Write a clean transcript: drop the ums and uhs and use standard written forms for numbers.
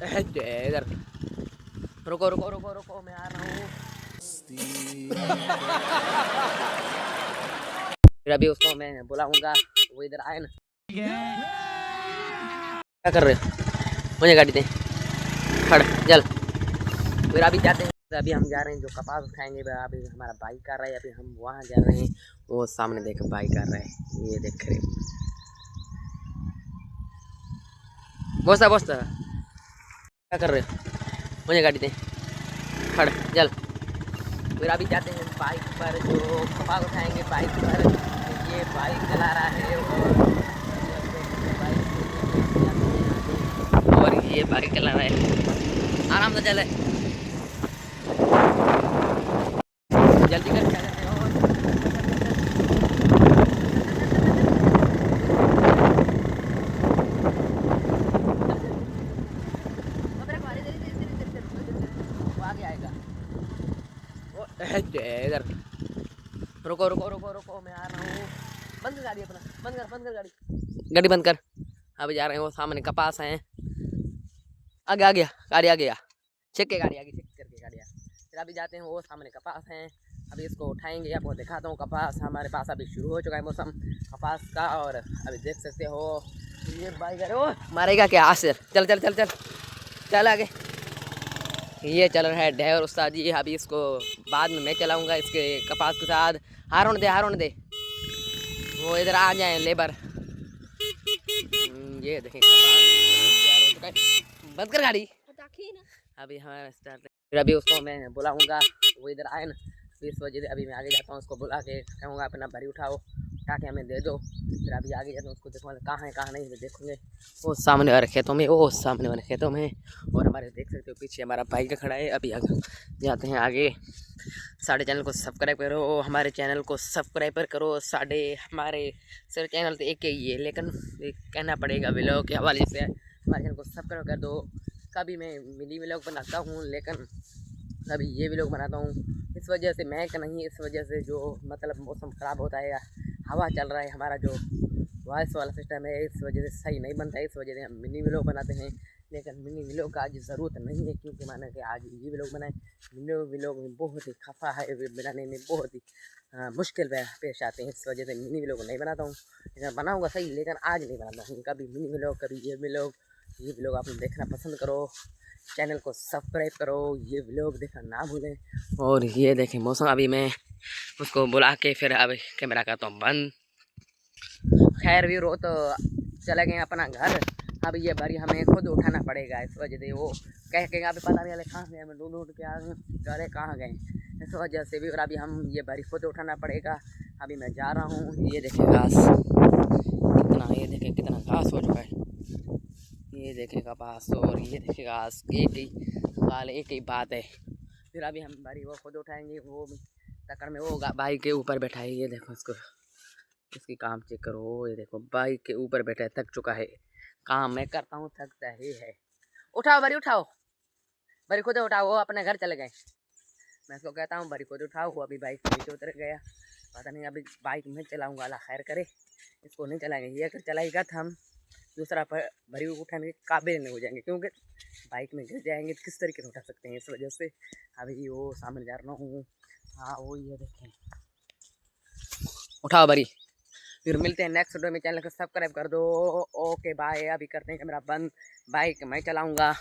इधर रुको रुको रुको रुको, मैं आ रहा हूँ। फिर अभी उसको मैं बुलाऊंगा, वो इधर आए ना। क्या कर रहे हो? मुझे गाड़ी दे, खड़ चल। फिर अभी जाते हैं, अभी हम जा रहे हैं जो कपास उठाएंगे। अभी हमारा बाइक कर रहा है, अभी हम वहाँ जा रहे हैं। वो सामने देख बाइक कर रहा है, ये देख रहे। बोस्ता बोस्ता क्या कर रहे हो? मुझे गाड़ी दे, खड़ चल। फिर अभी जाते हैं बाइक पर जो कपास उठाएंगे बाइक पर। ये बाइक चला रहा है और ये बाइक चला रहा है, आराम से चले, जल्दी कर, क्या करते हो? वो आगे आएगा, वो इधर रुको रुको रुको रुको, मैं आ रहा हूँ। बंद कर गाड़ी अपना, बंद कर गाड़ी, गाड़ी बंद कर। अभी जा रहे हैं, वो सामने कपास है। आगे आ गया, गाड़ी आ गया, चेक के गाड़ी आ गई, चेक करके गाड़ी आ। फिर अभी जाते हैं, वो सामने कपास है। अभी इसको उठाएंगे, आपको दिखाता हूँ। कपास हमारे पास अभी शुरू हो चुका है मौसम कपास का, और अभी देख सकते हो ये बाइक है। वो मारेगा क्या आसिर? चल चल चल चल चल आगे। ये चल रहा है ड्राइवर उस्ताद जी। अभी इसको बाद में मैं चलाऊंगा इसके कपास के साथ। हारोन दे, हारोन दे, वो इधर आ जाए लेबर। ये देखें कपास तैयार हो चुका है। बंद कर गाड़ी, अभी हमारा स्टार्ट। फिर अभी उसको मैं बुलाऊंगा, वो इधर आए ना। फिर इस वजह से अभी मैं आगे जाता हूँ, उसको बुला के कहूँगा अपना भरी उठाओ, उठा के हमें दे दो। फिर अभी आगे जाता हूँ, उसको देखूँगा कहाँ है कहाँ नहीं, फिर देखूँगे वो सामने वाले खेतों में, वो सामने वाले खेतों में। और हमारे देख सकते हो पीछे हमारा बाइक खड़ा है। अभी आगे जाते हैं आगे। साढ़े चैनल को सब्सक्राइब करो, हमारे चैनल को सब्सक्राइब करो। हमारे सिर्फ चैनल तो एक ही है, लेकिन कहना पड़ेगा व्लॉग के हवाले से हमारे चैनल को सब्सक्राइब कर दो। कभी मैं मिनी व्लॉग बनाता हूँ, लेकिन कभी ये व्लॉग बनाता हूँ। इस वजह से मैं नहीं, इस वजह से जो मतलब मौसम ख़राब होता है या हवा चल रहा है, हमारा जो वॉइस वाला सिस्टम है, इस वजह से सही नहीं बनता है। इस वजह से हम मिनी व्लॉग बनाते हैं, लेकिन मिनी व्लॉग का आज ज़रूरत नहीं है, क्योंकि मैंने कि आज ये व्लॉग बनाए। मिनी व्लॉग में बहुत ही खफा है, बनाने में बहुत ही मुश्किल पेश आते हैं। इस वजह से मिनी व्लॉग नहीं बनाता हूँ, लेकिन बनाऊँगा सही, लेकिन आज नहीं बनाता हूँ। कभी मिनी व्लॉग, कभी ये व्लॉग। ये व्लॉग आप देखना पसंद करो, चैनल को सब्सक्राइब करो, ये व्लॉग देखना ना भूलें। और ये देखें मौसम, अभी मैं उसको बुला के फिर अब कैमरा करता हूँ बंद। खैर भी रो तो चले गए अपना घर। अब ये बारी हमें खुद उठाना पड़ेगा, इस वजह से वो कह के अभी पता नहीं कहाँ गए, हमें ढूंढ ढूंढ के आ गए कहाँ गए, इस वजह से भी। और अभी हम ये बारी खुद उठाना पड़ेगा। अभी मैं जा रहा हूँ। ये देखें घास कितना, ये देखें कितना घास हो चुका है, ये देखें कपास और ये देखें घास, एक ही गाल, एक ही बात है। फिर अभी हम बारी वो खुद उठाएंगे। वो टक्कर में वो बाइक के ऊपर बैठा है, ये देखो इसको, इसकी काम चेक करो। ये देखो बाइक के ऊपर बैठा है, थक चुका है। काम मैं करता हूँ, थकता ही है। उठाओ बरी, उठाओ बरी, खुद उठाओ। वो अपने घर चले गए। मैं इसको कहता हूँ बरी खुद उठाओ, वो अभी बाइक से नीचे उतर गया। पता नहीं अभी बाइक में चलाऊँगा, अल्लाह खैर करे। इसको नहीं चलाएंगे, ये अगर चलाएगा तो हम दूसरा भरी उठाने के काबिल नहीं हो जाएंगे, क्योंकि बाइक में गिर जाएंगे तो किस तरीके से उठा सकते हैं। इस वजह से अभी वो सामने जा रहा हूँ। हाँ वो ये देखें, उठाओ बरी। फिर मिलते हैं नेक्स्ट वीडियो में, चैनल को सब्सक्राइब कर दो। Okay bye. अभी करते हैं कैमरा बंद, बाइक मैं चलाऊँगा।